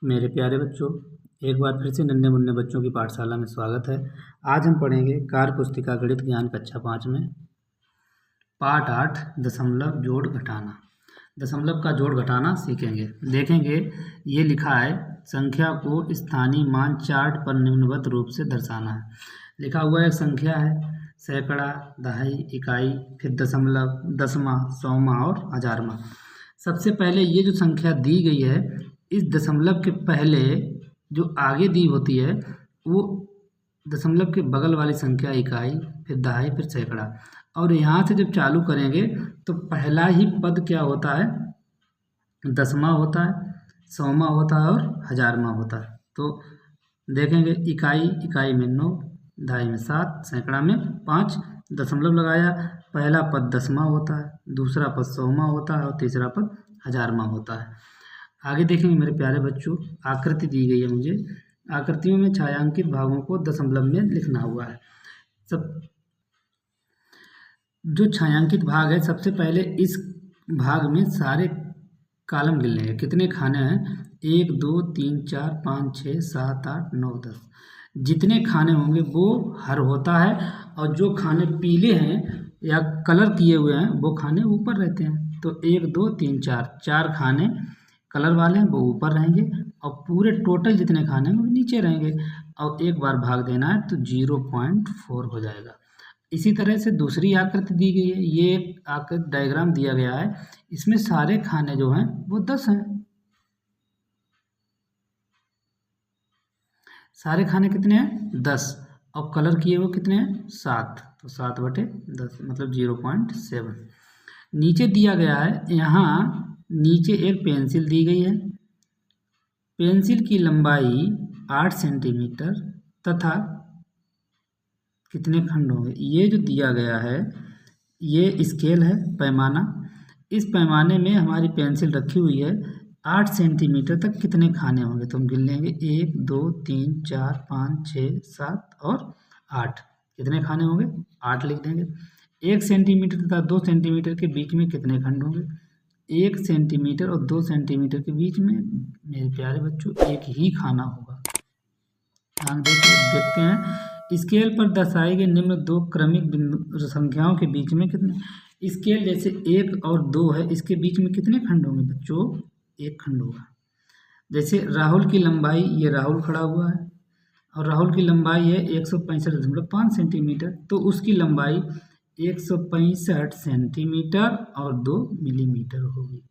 मेरे प्यारे बच्चों, एक बार फिर से नन्हे मुन्ने बच्चों की पाठशाला में स्वागत है। आज हम पढ़ेंगे कार्य पुस्तिका गणित ज्ञान कक्षा 5 में पाठ 8 दशमलव जोड़ घटाना। दशमलव का जोड़ घटाना सीखेंगे। देखेंगे ये लिखा है, संख्या को स्थानीय मान चार्ट पर निम्नवत रूप से दर्शाना है। लिखा हुआ एक संख्या है, सैकड़ा, दहाई, इकाई, फिर दशमलव, दसवां, सौवां और हजारवां। सबसे पहले ये जो संख्या दी गई है, इस दशमलव के पहले जो आगे दी होती है वो दशमलव के बगल वाली संख्या इकाई, फिर दहाई, फिर सैकड़ा। और यहाँ से जब चालू करेंगे तो पहला ही पद क्या होता है, दसवां होता है, सौवां होता है और हजारवां होता है। तो देखेंगे इकाई में 9, दहाई में 7, सैकड़ा में 5, दशमलव लगाया। पहला पद दसवां होता है, दूसरा पद सौवां होता है और तीसरा पद हजारवां होता है। आगे देखेंगे मेरे प्यारे बच्चों, आकृति दी गई है मुझे। आकृतियों में छायांकित भागों को दशमलव में लिखना हुआ है। सब जो छायांकित भाग है, सबसे पहले इस भाग में सारे कॉलम गिन लेंगे। कितने खाने हैं, 1 2 3 4 5 6 7 8 9 10। जितने खाने होंगे वो हर होता है, और जो खाने पीले हैं या कलर किए हुए हैं वो खाने ऊपर रहते हैं। तो 1 2 3 4, 4 खाने कलर वाले हैं वो ऊपर रहेंगे, और पूरे टोटल जितने खाने हैं वो नीचे रहेंगे। और एक बार भाग देना है तो 0.4 हो जाएगा। इसी तरह से दूसरी आकृति दी गई है। ये एक आकृति डायग्राम दिया गया है, इसमें सारे खाने जो हैं वो 10 हैं। सारे खाने कितने हैं, 10, और कलर किए हुए कितने हैं, 7। तो 7/10 मतलब 0.7। नीचे दिया गया है, यहाँ नीचे एक पेंसिल दी गई है। पेंसिल की लंबाई 8 सेंटीमीटर तथा कितने खंड होंगे, ये जो दिया गया है ये स्केल है, पैमाना। इस पैमाने में हमारी पेंसिल रखी हुई है। 8 सेंटीमीटर तक कितने खाने होंगे, तो हम गिन लेंगे 1 2 3 4 5 6 7 और 8। कितने खाने होंगे, 8 लिख देंगे। 1 सेंटीमीटर तथा 2 सेंटीमीटर के बीच में कितने खंड होंगे, 1 सेंटीमीटर और 2 सेंटीमीटर के बीच में मेरे प्यारे बच्चों एक ही खाना होगा। ध्यान देखते हैं, स्केल पर दर्शाए गए निम्न दो क्रमिक बिंदु संख्याओं के बीच में कितने, स्केल जैसे 1 और 2 है, इसके बीच में कितने खंड होंगे बच्चों, 1 खंड होगा। जैसे राहुल की लंबाई, ये राहुल खड़ा हुआ है और राहुल की लंबाई है 165.5 सेंटीमीटर, तो उसकी लंबाई 165 सेंटीमीटर और 2 मिलीमीटर होगी।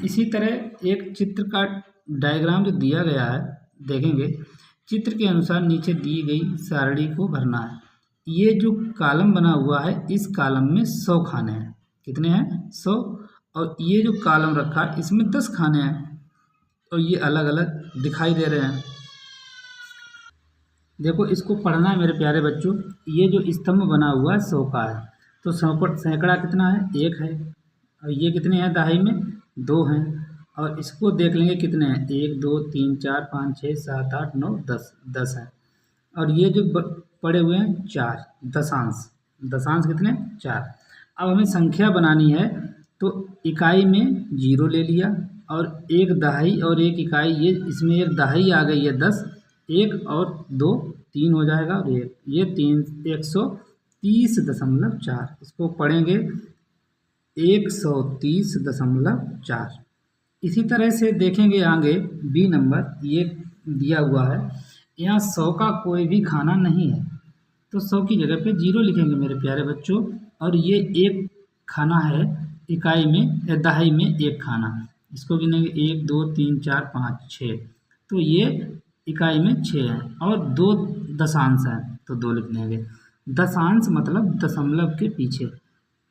इसी तरह एक चित्र का डायग्राम जो दिया गया है, देखेंगे चित्र के अनुसार नीचे दी गई सारणी को भरना है। ये जो कॉलम बना हुआ है, इस कॉलम में 100 खाने हैं। कितने हैं, 100। और ये जो कॉलम रखा है इसमें 10 खाने हैं, और ये अलग अलग दिखाई दे रहे हैं। देखो, इसको पढ़ना है मेरे प्यारे बच्चों। ये जो स्तंभ बना हुआ है 100 का है, तो सैकड़ा कितना है, 1 है। और ये कितने हैं, दहाई में 2 हैं। और इसको देख लेंगे कितने हैं, 1 2 3 4 5 6 7 8 9 10, 10 है। और ये जो पड़े हुए हैं 4, दशांश, दशांश कितने, 4। अब हमें संख्या बनानी है, तो इकाई में 0 ले लिया, और एक दहाई और एक इकाई, ये इसमें एक दहाई आ गई है 10, 1 और 2 3 हो जाएगा, और ये 3 130.4। इसको पढ़ेंगे 130.4। इसी तरह से देखेंगे आगे बी नंबर, ये दिया हुआ है, यहाँ 100 का कोई भी खाना नहीं है, तो 100 की जगह पे 0 लिखेंगे मेरे प्यारे बच्चों। और ये एक खाना है इकाई में या दहाई में, एक खाना, इसको गिनेंगे 1 2 3 4 5 6, तो ये इकाई में 6 है। और 2 दशांश हैं तो 2 लिख देंगे। दशांश मतलब दशमलव के पीछे,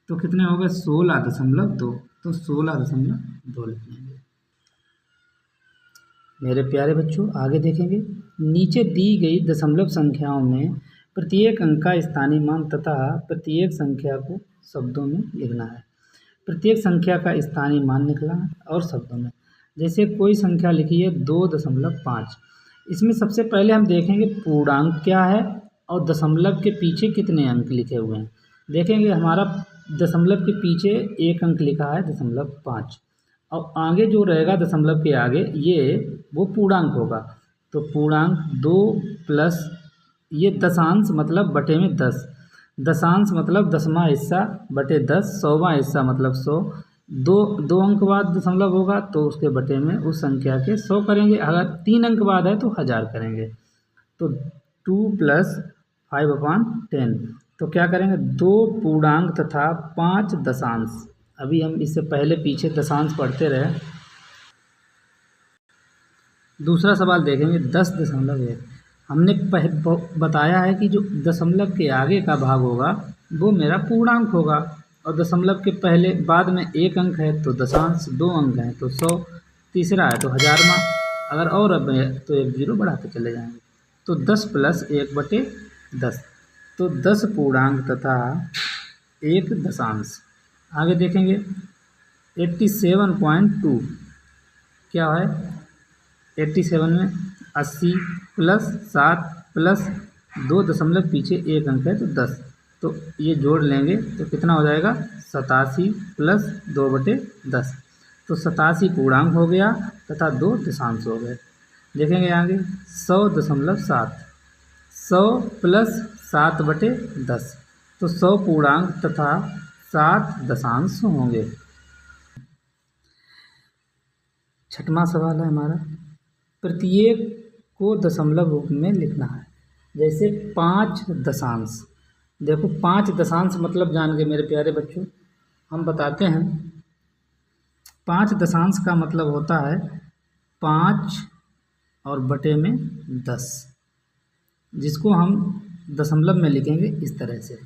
तो कितने हो गए, 16.2, तो 16.2 लिख देंगे। मेरे प्यारे बच्चों आगे देखेंगे, नीचे दी गई दशमलव संख्याओं में प्रत्येक अंक का स्थानीय मान तथा प्रत्येक संख्या को शब्दों में लिखना है। प्रत्येक संख्या का स्थानीय मान निकला और शब्दों में। जैसे कोई संख्या लिखी है 2.5, इसमें सबसे पहले हम देखेंगे पूर्णांक क्या है और दशमलव के पीछे कितने अंक लिखे हुए हैं। देखेंगे हमारा दशमलव के पीछे एक अंक लिखा है 0.5, और आगे जो रहेगा दशमलव के आगे ये वो पूर्णांक होगा। तो पूर्णांक 2 प्लस ये दशांश मतलब बटे में 10, दशांश मतलब दसवां हिस्सा बटे 10, 100वां हिस्सा मतलब 100, दो अंक बाद दशमलव होगा तो उसके बटे में उस संख्या के 100 करेंगे। अगर 3 अंक बाद है तो 1000 करेंगे। तो 2 प्लस 5/10। तो क्या करेंगे, 2 पूर्णांक तथा 5 दशांश। अभी हम इससे पहले पीछे दशांश पढ़ते रहे। दूसरा सवाल देखेंगे 10.1। हमने बताया है कि जो दशमलव के आगे का भाग होगा वो मेरा पूर्णांक होगा, और दशमलव के पहले बाद में 1 अंक है तो दशांश, 2 अंक हैं तो 100, तीसरा है तो 1000वां, अगर और अब है तो 1 0 बढ़ाते चले जाएंगे। तो 10 प्लस 1/10, तो 10 पूर्णांक तथा 1 दशांश। आगे देखेंगे 87.2 क्या है, 87 में 80 प्लस 7 प्लस 2 दशमलव पीछे 1 अंक है तो 10, तो ये जोड़ लेंगे तो कितना हो जाएगा, 87 प्लस 2/10। तो 87 पूर्णांक हो गया तथा 2 दशांश हो गए। देखेंगे आगे 100.7, 100 प्लस 7/10, तो 100 पूर्णांक तथा 7 दशांश होंगे। छठवां सवाल है हमारा, प्रत्येक को दशमलव रूप में लिखना है। जैसे 5 दशांश, देखो 5 दशांश मतलब जान गए मेरे प्यारे बच्चों, हम बताते हैं। 5 दशांश का मतलब होता है 5 और बटे में 10, जिसको हम दशमलव में लिखेंगे इस तरह से।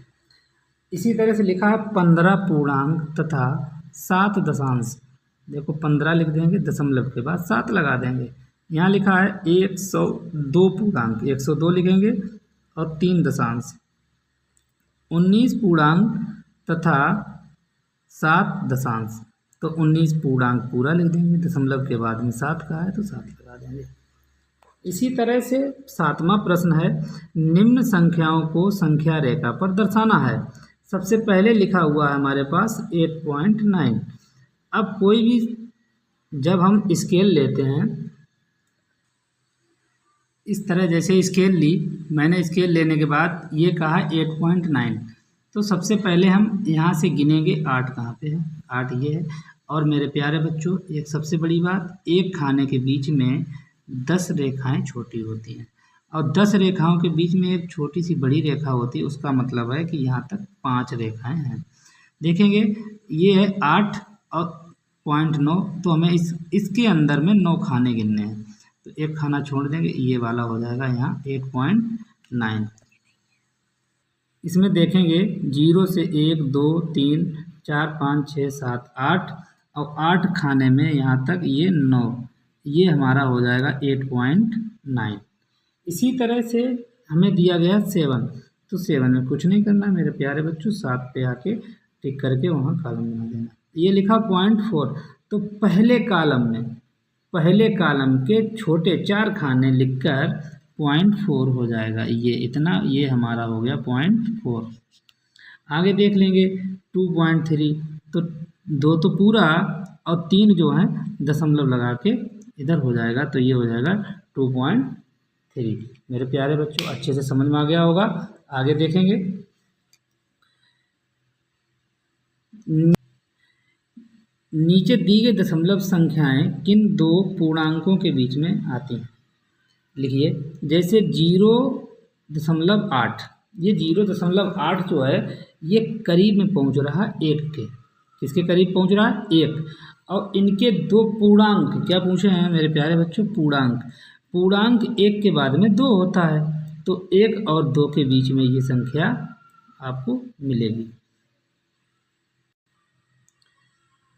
इसी तरह से लिखा है 15 पूर्णांक तथा 7 दशांश। देखो 15 लिख देंगे, दशमलव के बाद 7 लगा देंगे। यहाँ लिखा है 102 पूर्णांक, 102 लिखेंगे और 3 दशांश। 19 पूर्णांक तथा 7 दशांश, तो 19 पूर्णांक पूरा लिख देंगे, दशमलव के बाद में 7 का है तो 7 लगा देंगे। इसी तरह से 7वां प्रश्न है, निम्न संख्याओं को संख्या रेखा पर दर्शाना है। सबसे पहले लिखा हुआ है हमारे पास 8.9। अब कोई भी जब हम स्केल लेते हैं, इस तरह जैसे स्केल ली, मैंने स्केल लेने के बाद ये कहा 8.9, तो सबसे पहले हम यहाँ से गिनेंगे 8 कहाँ पे है, 8 ये है। और मेरे प्यारे बच्चों एक सबसे बड़ी बात, एक खाने के बीच में 10 रेखाएं छोटी होती हैं, और 10 रेखाओं के बीच में एक छोटी सी बड़ी रेखा होती है, उसका मतलब है कि यहाँ तक 5 रेखाएं हैं। देखेंगे ये है 8 और 0.9, तो हमें इसके अंदर में 9 खाने गिनने हैं, तो एक खाना छोड़ देंगे, ये वाला हो जाएगा यहाँ 8.9। इसमें देखेंगे 0 से 1 2 3 4 5 6 7 8, और 8 खाने में यहाँ तक ये 9, ये हमारा हो जाएगा 8.9। इसी तरह से हमें दिया गया 7, तो 7 में कुछ नहीं करना मेरे प्यारे बच्चों, 7 पे आके टिक करके वहाँ कॉलम बना देना। ये लिखा 0.4, तो पहले कॉलम के छोटे 4 खाने लिखकर 0.4 हो जाएगा, ये इतना, ये हमारा हो गया 0.4। आगे देख लेंगे 2.3, तो 2 तो पूरा और 3 जो है दशमलव लगा के इधर हो जाएगा, तो ये हो जाएगा 2.3। मेरे प्यारे बच्चों अच्छे से समझ में आ गया होगा। आगे देखेंगे नीचे दी गई दशमलव संख्याएं किन 2 पूर्णांकों के बीच में आती हैं। लिखिए जैसे 0.8, ये 0.8 जो है ये करीब में पहुंच रहा है 1 के। किसके करीब पहुंच रहा है? 1। और इनके 2 पूर्णांक क्या पूछे हैं मेरे प्यारे बच्चों? पूर्णांक 1 के बाद में 2 होता है, तो 1 और 2 के बीच में ये संख्या आपको मिलेगी।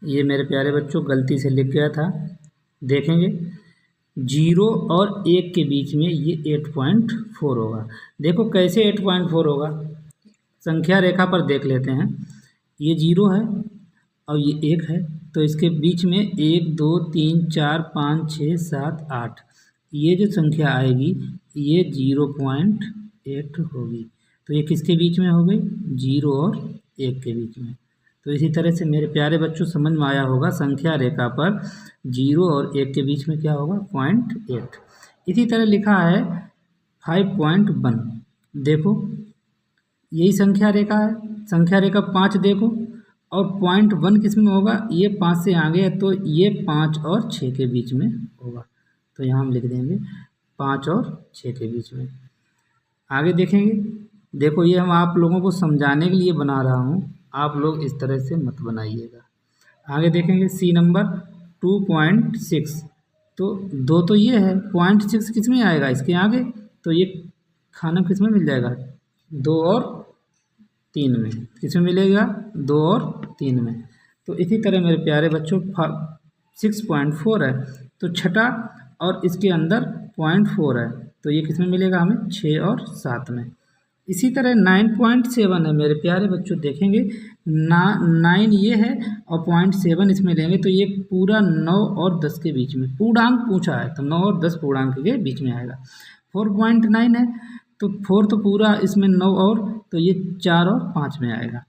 ये मेरे प्यारे बच्चों गलती से लिख गया था, देखेंगे 0 और 1 के बीच में ये 8.4 होगा। देखो कैसे 8.4 होगा, संख्या रेखा पर देख लेते हैं। ये 0 है और ये 1 है, तो इसके बीच में 1 2 3 4 5 6 7 8, ये जो संख्या आएगी ये 0.8 होगी। तो ये किसके बीच में हो गई? 0 और 1 के बीच में। तो इसी तरह से मेरे प्यारे बच्चों समझ में आया होगा, संख्या रेखा पर 0 और 1 के बीच में क्या होगा 0.8। इसी तरह लिखा है 5.1। देखो यही संख्या रेखा है, संख्या रेखा 5 देखो, और 0.1 किस में होगा, ये 5 से आगे है तो ये 5 और 6 के बीच में होगा। तो यहाँ हम लिख देंगे 5 और 6 के बीच में। आगे देखेंगे, देखो ये हम आप लोगों को समझाने के लिए बना रहा हूँ, आप लोग इस तरह से मत बनाइएगा। आगे देखेंगे सी नंबर 2.6। तो 2 तो ये है, 0.6 किस में आएगा इसके आगे, तो ये खाना किस में मिल जाएगा 2 और 3 में। किस में मिलेगा 2 और 3 में। तो इसी तरह मेरे प्यारे बच्चों 6.4 है, तो छठा और इसके अंदर 0.4 है, तो ये किस में मिलेगा हमें 6 और 7 में। इसी तरह 9.7 है मेरे प्यारे बच्चों, देखेंगे 9 ये है और 0.7 इसमें लेंगे तो ये पूरा 9 और 10 के बीच में, पूर्णांक पूछा है तो 9 और 10 पूर्णांक के बीच में आएगा। 4.9 है तो 4 तो पूरा इसमें 9 और, तो ये 4 और 5 में आएगा।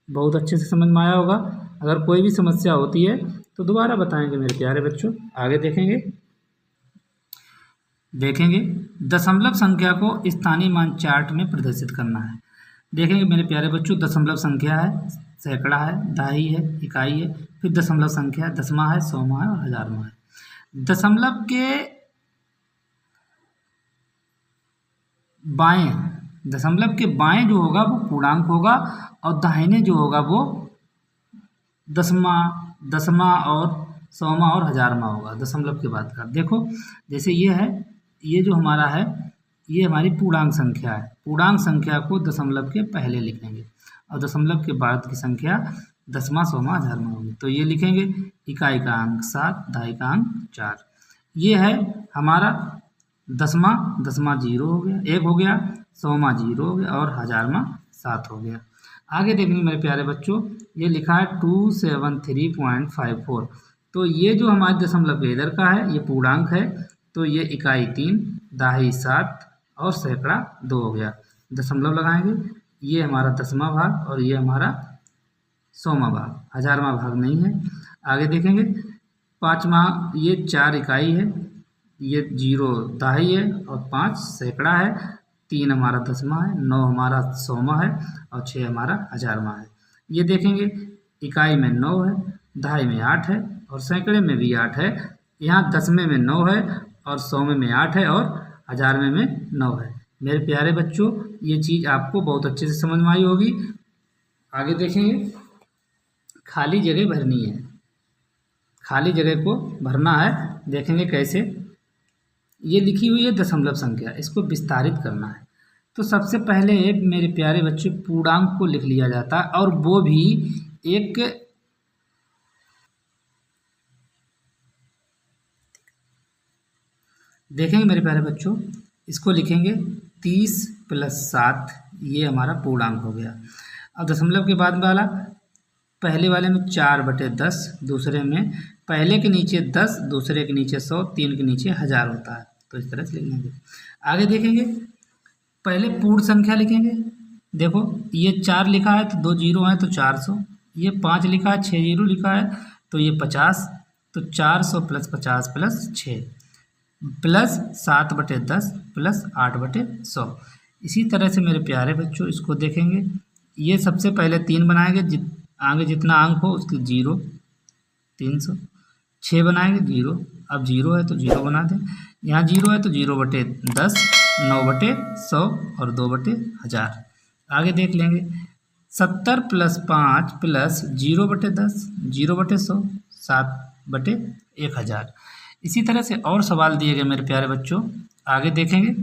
बहुत अच्छे से समझ में आया होगा। अगर कोई भी समस्या होती है तो दोबारा बताएंगे मेरे प्यारे बच्चों। आगे देखेंगे दशमलव संख्या को स्थानीय मान चार्ट में प्रदर्शित करना है। देखेंगे मेरे प्यारे बच्चों, दशमलव संख्या है, सैकड़ा है, दहाई है, इकाई है, फिर दशमलव संख्या है, दसवां है, सौवां है और हजारवां है। दशमलव के बाएं जो होगा वो पूर्णांक होगा और दाहिने जो होगा वो दसवां और सौवां और हजारवां होगा दशमलव के बाद का। देखो जैसे ये है, ये जो हमारा है ये हमारी पूर्णांक संख्या है। पूर्णांक संख्या को दशमलव के पहले लिखेंगे और दशमलव के बाद की संख्या दसवां, सौवां, हजारवां होगी। तो ये लिखेंगे इकाई का अंक 7, दहाई का अंक 4। ये है हमारा दसवां 0 हो गया, 1 हो गया, सौवां 0 हो गया और हजारवां 7 हो गया। आगे देखेंगे मेरे प्यारे बच्चों, ये लिखा है 273.54। तो ये जो हमारे दशमलव के इधर का है ये पूर्णांक है, तो ये इकाई 3, दहाई 7 और सैकड़ा 2 हो गया। दशमलव लगाएंगे, ये हमारा दसवां भाग और ये हमारा सौवां भाग, हजारवां भाग नहीं है। आगे देखेंगे पाँचवा, ये 4 इकाई है, ये 0 दहाई है और 5 सैकड़ा है, 3 हमारा दसवां है, 9 हमारा सौवां है और 6 हमारा हजारवां है। ये देखेंगे इकाई में 9 है, दहाई में 8 है और सैकड़े में भी 8 है। यहाँ दसवें में 9 है और सौवें में 8 है और हजारवें में 9 है। मेरे प्यारे बच्चों ये चीज़ आपको बहुत अच्छे से समझ में आई होगी। आगे देखेंगे खाली जगह भरनी है, खाली जगह को भरना है। देखेंगे कैसे, ये लिखी हुई है दशमलव संख्या, इसको विस्तारित करना है। तो सबसे पहले मेरे प्यारे बच्चे पूर्णांक को लिख लिया जाता है और वो भी एक देखेंगे मेरे प्यारे बच्चों, इसको लिखेंगे 30 + 7, ये हमारा पूर्णांक हो गया। अब दशमलव के बाद वाला, पहले वाले में 4/10, दूसरे में पहले के नीचे 10, दूसरे के नीचे 100, 3 के नीचे 1000 होता है। तो इस तरह से लिख लेंगे। आगे देखेंगे पहले पूर्ण संख्या लिखेंगे। देखो ये 4 लिखा है तो 2 जीरो हैं तो 400, ये 5 लिखा है, 6 जीरो लिखा है तो ये 50, तो 400 + 50 + 6 + 7/10 + 8/100। इसी तरह से मेरे प्यारे बच्चों इसको देखेंगे, ये सबसे पहले 3 बनाएंगे, आगे जितना अंक हो उसके 0, 300, 6 बनाएंगे 0, अब 0 है तो 0 बना दें, यहाँ 0 है तो 0/10, 9/100 और 2/1000। आगे देख लेंगे 70 + 5 + 0/10, 0/100, 7/1000। इसी तरह से और सवाल दिए गए मेरे प्यारे बच्चों, आगे देखेंगे।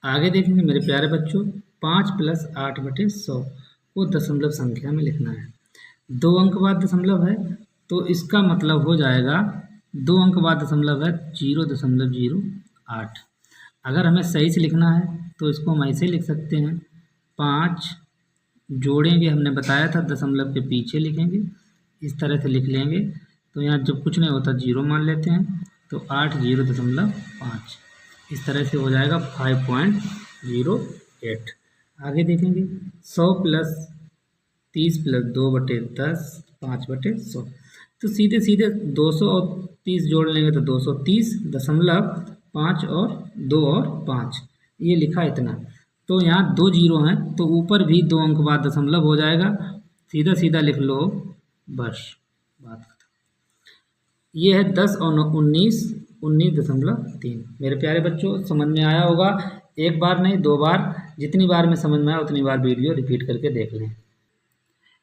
आगे देखेंगे मेरे प्यारे बच्चों 5 + 8/100 को दशमलव संख्या में लिखना है। 2 अंक बाद दशमलव है तो इसका मतलब हो जाएगा 2 अंक बाद दशमलव है 0.08। अगर हमें सही से लिखना है तो इसको हम ऐसे लिख सकते हैं, 5 जोड़ेंगे, हमने बताया था दशमलव के पीछे लिखेंगे, इस तरह से लिख लेंगे। तो यहाँ जब कुछ नहीं होता 0 मान लेते हैं, तो 8 0.5, इस तरह से हो जाएगा 5.08। आगे देखेंगे 100 प्लस 30 प्लस 2/10 5/100। तो सीधे सीधे 200 और 30 जोड़ लेंगे तो 230.5 और 2 और 5, ये लिखा इतना। तो यहाँ 2 जीरो हैं तो ऊपर भी 2 अंक बाद दशमलव हो जाएगा, सीधा सीधा लिख लो बस, बात खत्म। ये है 10 और 19 19.3। मेरे प्यारे बच्चों समझ में आया होगा, एक बार नहीं 2 बार, जितनी बार में समझ में आया उतनी बार वीडियो रिपीट करके देख लें।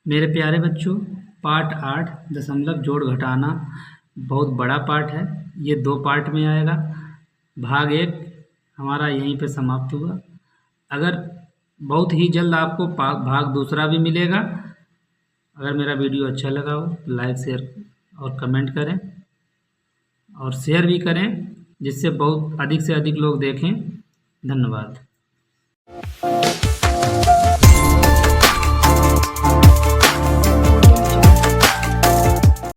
मेरे प्यारे बच्चों पार्ट 8 दशमलव जोड़ घटाना बहुत बड़ा पार्ट है, ये 2 पार्ट में आएगा। भाग 1 हमारा यहीं पे समाप्त हुआ। अगर बहुत ही जल्द आपको भाग दूसरा भी मिलेगा। अगर मेरा वीडियो अच्छा लगा हो तो लाइक शेयर और कमेंट करें और शेयर भी करें, जिससे बहुत अधिक से अधिक लोग देखें। धन्यवाद।